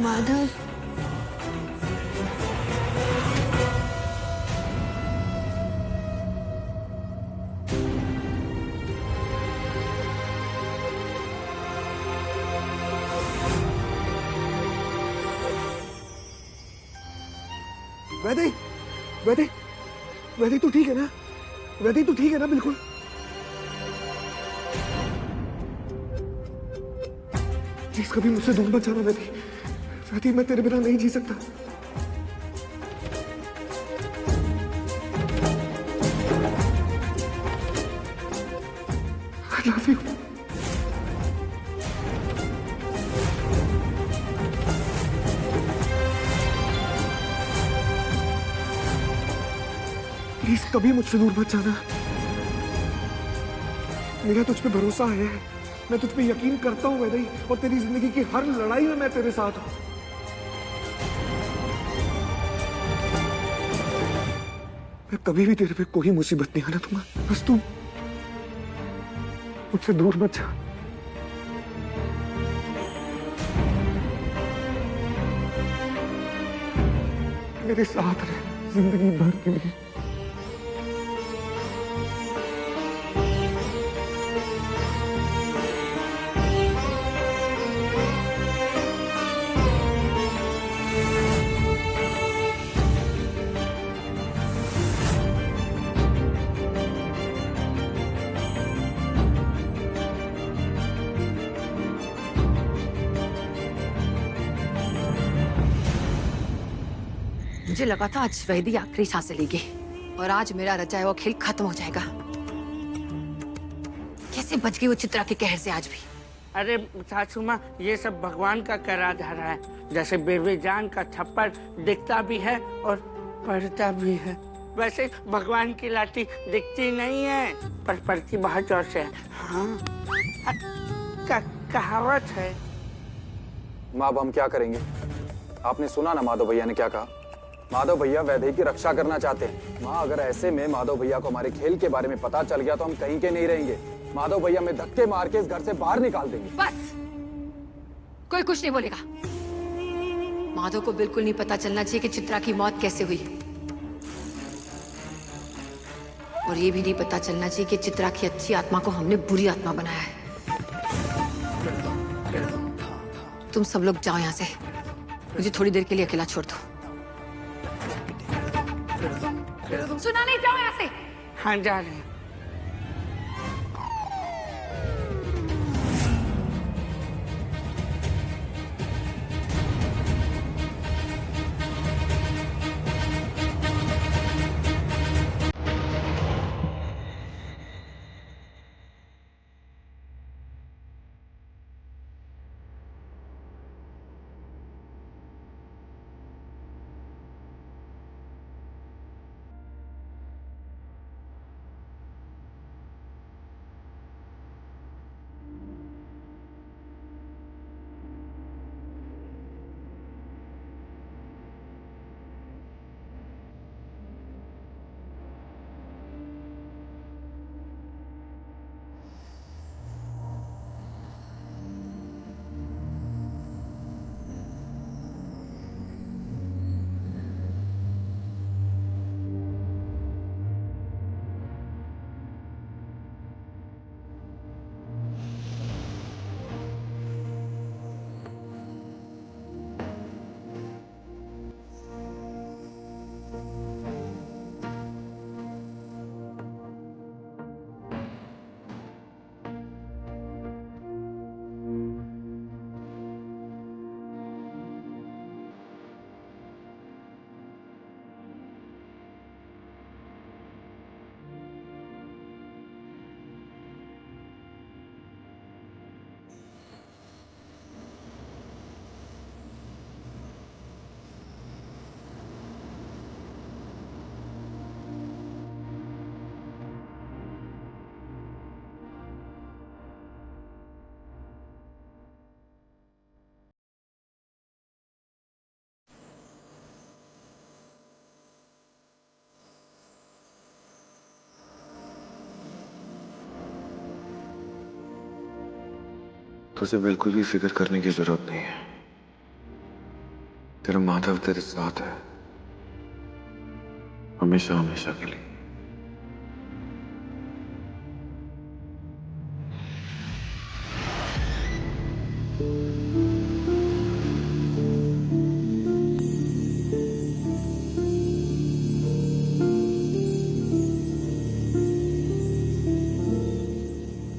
माधव, वैदे, वैदे, वैदे तू ठीक है ना? वैदे तू ठीक है ना? बिल्कुल। प्लीज कभी मुझसे दूर मत जाना वैदे। वैदे मैं तेरे बिना नहीं जी सकता। I love you. प्लीज कभी मुझसे दूर मत जाना। मेरा तुझ पे भरोसा है, मैं तुझ पे यकीन करता हूं वैदे, और तेरी जिंदगी की हर लड़ाई में मैं तेरे साथ हूं। मैं कभी भी तेरे पे कोई मुसीबत नहीं आना दूंगा, बस तू मुझसे दूर मत जा। मेरे साथ रह जिंदगी भर के लिए। मुझे लगा था आज वैदी आखिरी सांसें लेगी और आज मेरा रचाया हुआ खेल खत्म हो जाएगा। कैसे बच गई वो चित्रा के कहर से आज भी। अरे सासू माँ, ये सब भगवान का करा धरा है। जैसे बेबीजान का थप्पड़ दिखता भी है और पड़ता भी है, वैसे भगवान की लाठी दिखती नहीं है पर पड़ती बहुत जोर से है। हाँ, कहावत है। माँ अब हम क्या करेंगे? आपने सुना ना माधव भैया ने क्या कहा। माधव भैया वैदेही की रक्षा करना चाहते हैं। माँ अगर ऐसे में माधव भैया को हमारे खेल के बारे में पता चल गया तो हम कहीं के नहीं रहेंगे। माधव भैया हमें धक्के मार के इस घर से बाहर निकाल देंगे। बस, कोई कुछ नहीं बोलेगा। माधव को बिल्कुल नहीं पता चलना चाहिए कि चित्रा की मौत कैसे हुई, और ये भी नहीं पता चलना चाहिए कि चित्रा की अच्छी आत्मा को हमने बुरी आत्मा बनाया है। तुम सब लोग जाओ यहाँ से, मुझे थोड़ी देर के लिए अकेला छोड़ दो। सुना नहीं, जाओ यहाँ से। हाँ, जा रहे हैं। तुझे बिल्कुल भी फिक्र करने की जरूरत नहीं है। तेरा माधव तेरे साथ है, हमेशा हमेशा के लिए।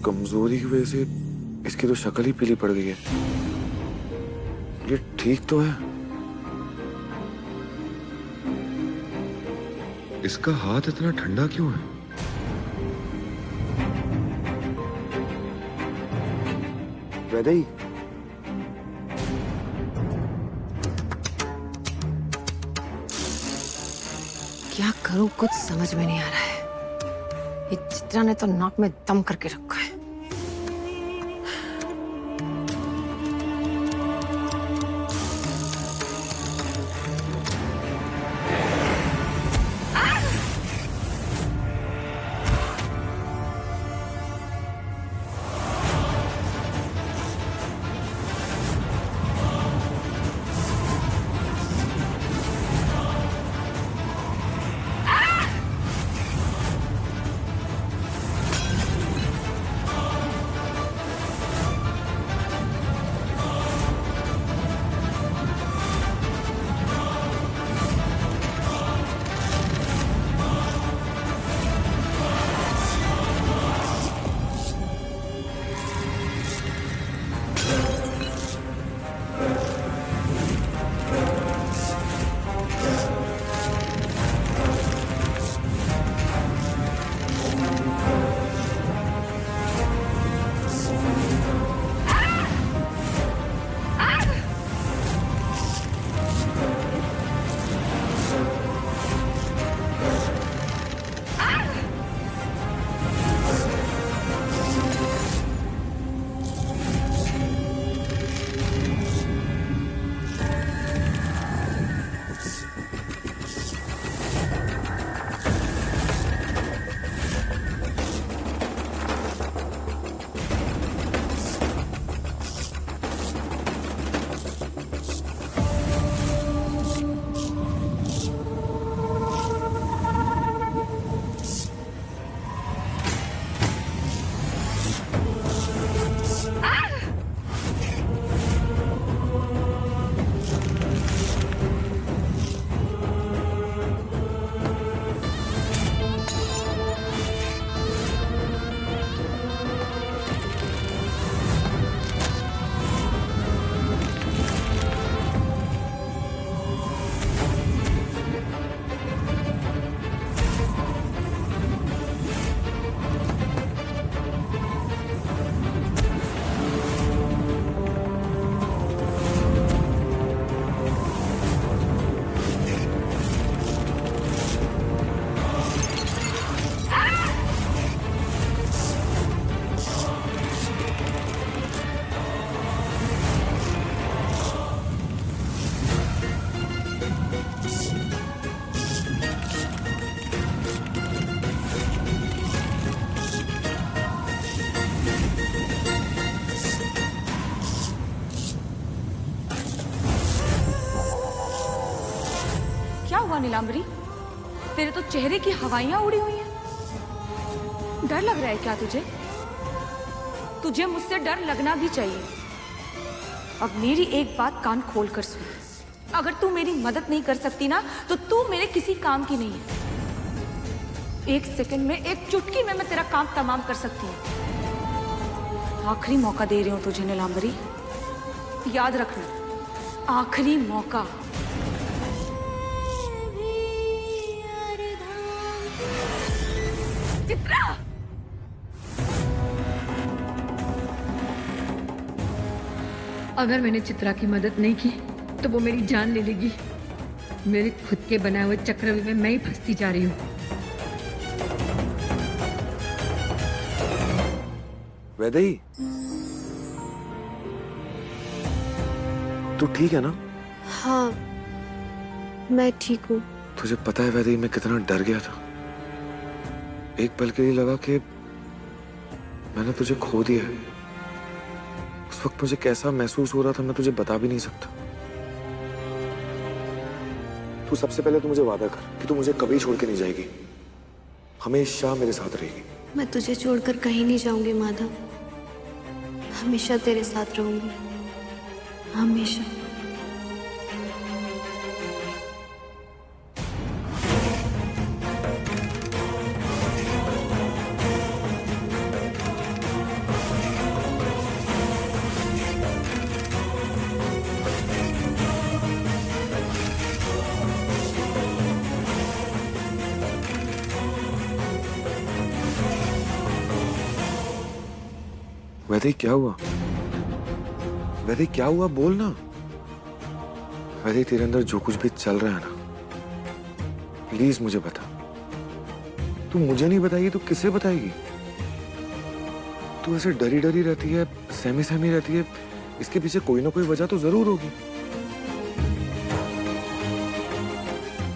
कमजोरी की वजह से इसकी तो शक्ल ही पीली पड़ गई है। ये ठीक तो है। इसका हाथ इतना ठंडा क्यों है? वैदेही, क्या करूं कुछ समझ में नहीं आ रहा है। ये चित्रा ने तो नाक में दम करके रखा है। हुआ नीलांबरी? तेरे तो चेहरे की हवाइयां उड़ी हुई हैं। डर लग रहा है क्या तुझे? तुझे मुझसे डर लगना भी चाहिए। अब मेरी एक बात कान खोल कर सुन। अगर तू मेरी मदद नहीं कर सकती ना, तो तू मेरे किसी काम की नहीं है। एक सेकंड में, एक चुटकी में मैं तेरा काम तमाम कर सकती हूँ। आखिरी मौका दे रही हूँ तुझे नीलांबरी, याद रखना, आखिरी मौका। चित्रा! अगर मैंने चित्रा की मदद नहीं की तो वो मेरी जान ले लेगी। मेरे खुद के बनाए हुए चक्रव्यूह में मैं ही फंसती जा रही हूँ। वैदेही, तू ठीक है ना? हाँ, मैं ठीक हूँ। तुझे पता है वैदेही, मैं कितना डर गया था। एक पल के लिए लगा कि मैंने तुझे खो दिया है। उस वक्त मुझे कैसा महसूस हो रहा था मैं तुझे बता भी नहीं सकता। तू सबसे पहले तो मुझे वादा कर कि तू मुझे कभी छोड़ के नहीं जाएगी, हमेशा मेरे साथ रहेगी। मैं तुझे छोड़कर कहीं नहीं जाऊंगी माधव, हमेशा तेरे साथ रहूंगी, हमेशा। वैदे क्या हुआ? वैदे क्या हुआ, बोल ना। वैदे तेरे अंदर जो कुछ भी चल रहा है ना, प्लीज मुझे बता। तू मुझे नहीं बताएगी तो किसे बताएगी? तू ऐसे डरी डरी रहती है, सहमी सहमी रहती है, इसके पीछे कोई ना कोई वजह तो जरूर होगी।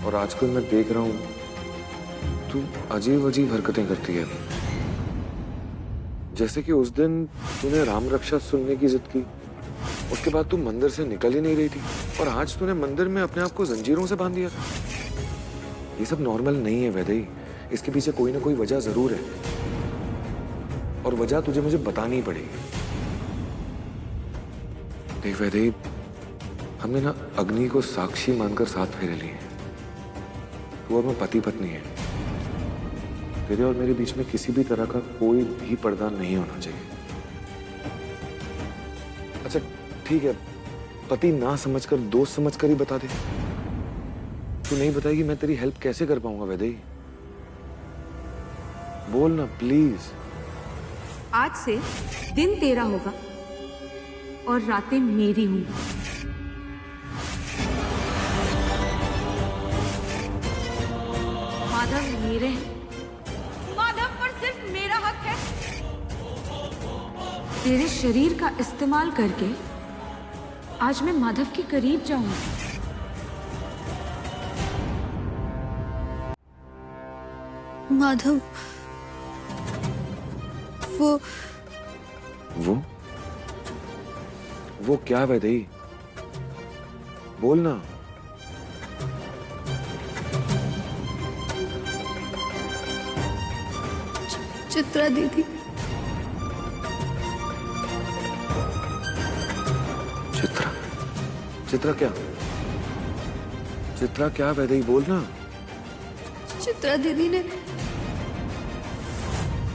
और आजकल मैं देख रहा हूं तू अजीब अजीब हरकतें करती है, जैसे कि उस दिन तूने राम रक्षा सुनने की जिद की, उसके बाद तू मंदिर से निकल ही नहीं रही थी, और आज तूने मंदिर में अपने आप को जंजीरों से बांध दिया था। ये सब नॉर्मल नहीं है वैदेही, इसके पीछे कोई ना कोई वजह जरूर है, और वजह तुझे मुझे बतानी पड़ेगी। देख वैदेही, हमने ना अग्नि को साक्षी मानकर साथ फेरे लिए हैं। तू और मैं पति पत्नी है, तेरे और मेरे बीच में किसी भी तरह का कोई भी पर्दा नहीं होना चाहिए। अच्छा ठीक है, पति ना समझकर दोस्त समझकर ही बता दे। तू नहीं बताएगी मैं तेरी हेल्प कैसे कर पाऊंगा वैदेही? बोल ना प्लीज। आज से दिन तेरा होगा और रातें मेरी होंगी। माधव मेरे हैं, माधव पर सिर्फ मेरा हक है। तेरे शरीर का इस्तेमाल करके आज मैं माधव के करीब जाऊंगी। माधव, वो क्या वैदेही? बोल ना। चित्रा दीदी। चित्रा? चित्रा क्या? चित्रा क्या वैदेही, बोल ना। चित्रा दीदी ने।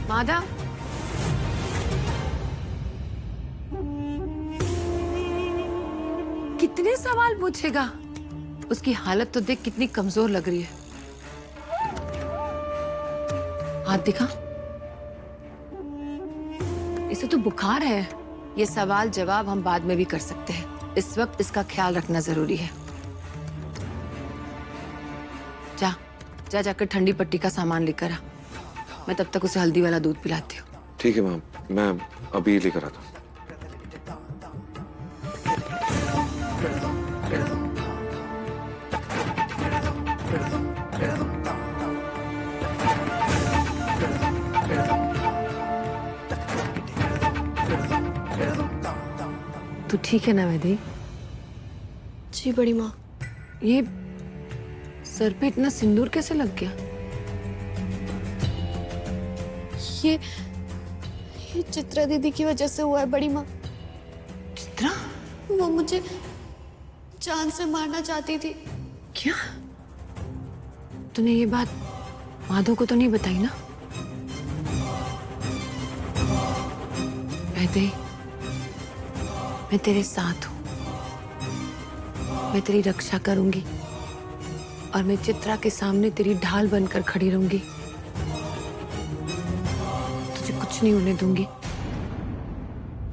माधव, कितने सवाल पूछेगा? उसकी हालत तो देख कितनी कमजोर लग रही है। हाथ दिखा, इसे तो बुखार है। ये सवाल जवाब हम बाद में भी कर सकते हैं, इस वक्त इसका ख्याल रखना जरूरी है। जा जा जाकर ठंडी पट्टी का सामान लेकर आ, मैं तब तक उसे हल्दी वाला दूध पिलाती हूँ। ठीक है मैम, मैं अभी लेकर आता हूँ। तू ठीक है ना वैदेही? जी बड़ी माँ। ये सर पे इतना सिंदूर कैसे लग गया? ये चित्रा दीदी की वजह से हुआ है बड़ी माँ। चित्रा? वो मुझे जान से मारना चाहती थी। क्या? तूने ये बात माधव को तो नहीं बताई ना? वैदेही, मैं तेरे साथ हूं, मैं तेरी रक्षा करूंगी और मैं चित्रा के सामने तेरी ढाल बनकर खड़ी रहूंगी। तुझे कुछ नहीं होने दूंगी।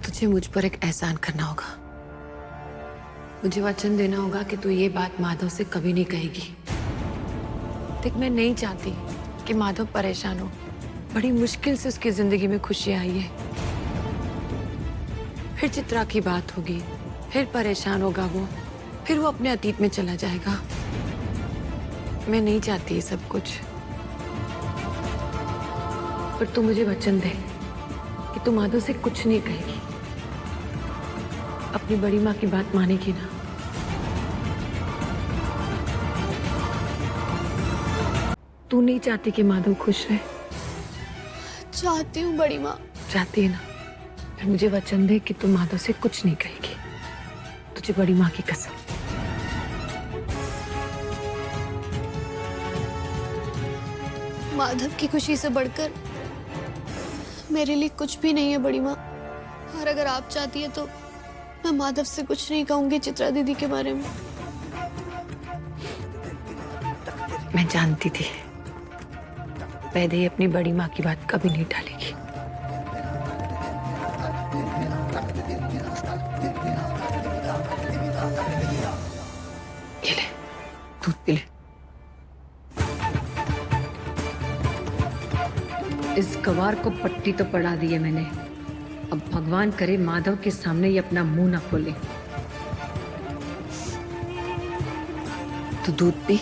तुझे मुझ पर एक एहसान करना होगा। मुझे वचन देना होगा कि तू ये बात माधव से कभी नहीं कहेगी। देख, मैं नहीं चाहती कि माधव परेशान हो। बड़ी मुश्किल से उसकी जिंदगी में खुशी आई है। फिर चित्रा की बात होगी, फिर परेशान होगा वो, फिर वो अपने अतीत में चला जाएगा। मैं नहीं चाहती ये सब कुछ। पर तू मुझे वचन दे कि तू माधव से कुछ नहीं कहेगी, अपनी बड़ी माँ की बात मानेगी ना? तू नहीं चाहती कि माधव खुश रहे? चाहती हूँ बड़ी माँ। चाहती है ना? फिर मुझे वचन दे कि तू माधव से कुछ नहीं कहेगी। तुझे बड़ी माँ की कसम। माधव की खुशी से बढ़कर मेरे लिए कुछ भी नहीं है बड़ी माँ। और अगर आप चाहती है तो मैं माधव से कुछ नहीं कहूंगी चित्रा दीदी के बारे में। मैं जानती थी वैदेही अपनी बड़ी माँ की बात कभी नहीं टालेगी। ये ले, दूध पी ले। इस गवार को पट्टी तो पड़ा दी है मैंने। अब भगवान करे माधव के सामने ये अपना मुंह ना खोले। तू दूध पी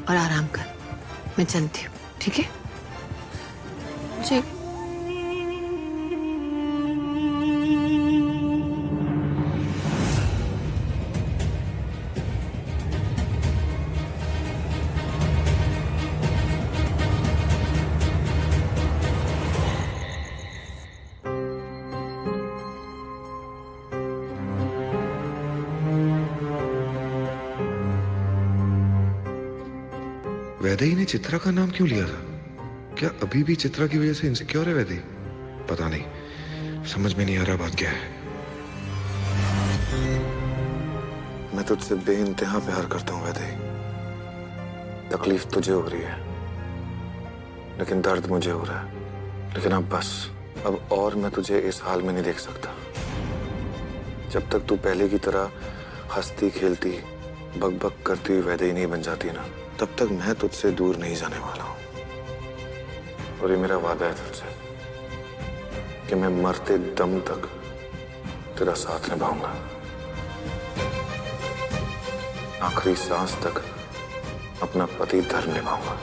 और आराम कर। मैं चलती हूँ, ठीक है? जी। वैदेही ने चित्रा का नाम क्यों लिया था? क्या अभी भी चित्रा की वजह से इनसिक्योर है वैदेही? पता नहीं, समझ में नहीं आ रहा बात क्या है। मैं तुझसे बेइंतहा प्यार करता हूं वैदेही। तकलीफ तुझे हो रही है, लेकिन दर्द मुझे हो रहा है। लेकिन अब बस, अब और मैं तुझे इस हाल में नहीं देख सकता। जब तक तू पहले की तरह हंसती खेलती बकबक करती हुई वैदेही नहीं बन जाती ना, तब तक मैं तुझसे दूर नहीं जाने वाला हूं। और ये मेरा वादा है तुझसे कि मैं मरते दम तक तेरा साथ निभाऊंगा। आखिरी सांस तक अपना पति धर्म निभाऊंगा।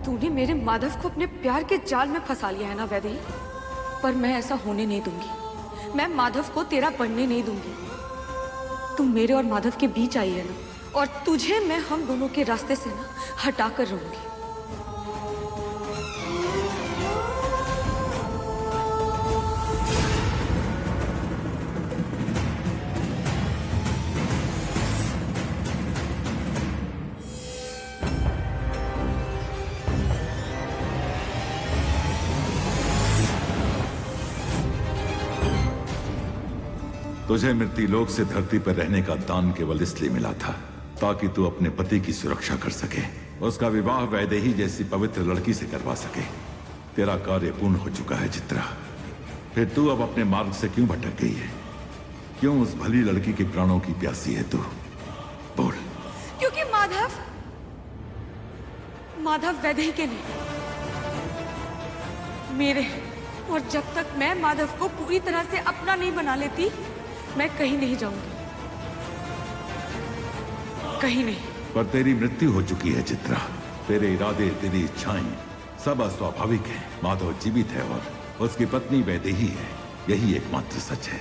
तूने मेरे माधव को अपने प्यार के जाल में फंसा लिया है ना वैदेही, पर मैं ऐसा होने नहीं दूंगी। मैं माधव को तेरा बनने नहीं दूंगी। तू मेरे और माधव के बीच आई है ना, और तुझे मैं हम दोनों के रास्ते से ना हटा कर रहूंगी। तुझे मृत्युलोक से धरती पर रहने का दान केवल इसलिए मिला था ताकि तू अपने पति की सुरक्षा कर सके, उसका विवाह वैदेही जैसी पवित्र लड़की से करवा सके। तेरा कार्य पूर्ण हो चुका है चित्रा। फिर तू अब अपने मार्ग से क्यों भटक गई है? क्यों उस भली लड़की के प्राणों की प्यासी है तू? बोल। क्योंकि माधव वैदेही के नहीं, मेरे। और जब तक मैं माधव को पूरी तरह से अपना नहीं बना लेती, मैं कहीं नहीं जाऊंगी, कहीं नहीं। पर तेरी मृत्यु हो चुकी है चित्रा। तेरे इरादे, तेरी इच्छाएं सब अस्वाभाविक हैं। माधव जीवित है और उसकी पत्नी वैदेही है। यही एकमात्र सच है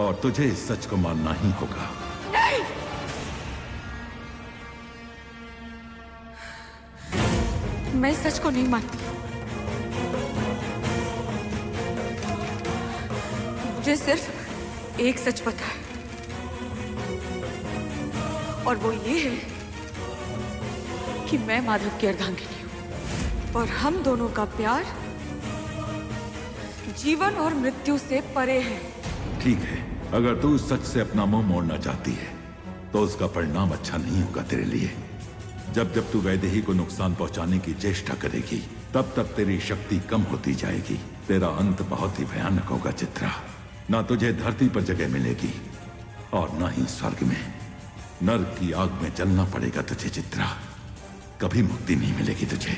और तुझे इस सच को मानना ही होगा। नहीं! मैं इस सच को नहीं मानती। मुझे सिर्फ एक सच पता है, और वो ये है कि मैं माधव की अर्धांगिनी हूं और हम दोनों का प्यार जीवन और मृत्यु से परे है। ठीक है, अगर तू उस सच से अपना मुंह मोड़ना चाहती है तो उसका परिणाम अच्छा नहीं होगा तेरे लिए। जब जब तू वैदेही को नुकसान पहुंचाने की चेष्टा करेगी, तब तब तेरी शक्ति कम होती जाएगी। तेरा अंत बहुत ही भयानक होगा चित्रा। ना तुझे धरती पर जगह मिलेगी और ना ही स्वर्ग में। नर्क की आग में जलना पड़ेगा तुझे चित्रा। कभी मुक्ति नहीं मिलेगी तुझे।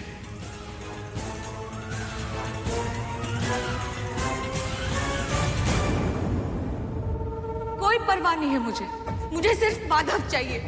कोई परवाह नहीं है मुझे। मुझे सिर्फ माधव चाहिए।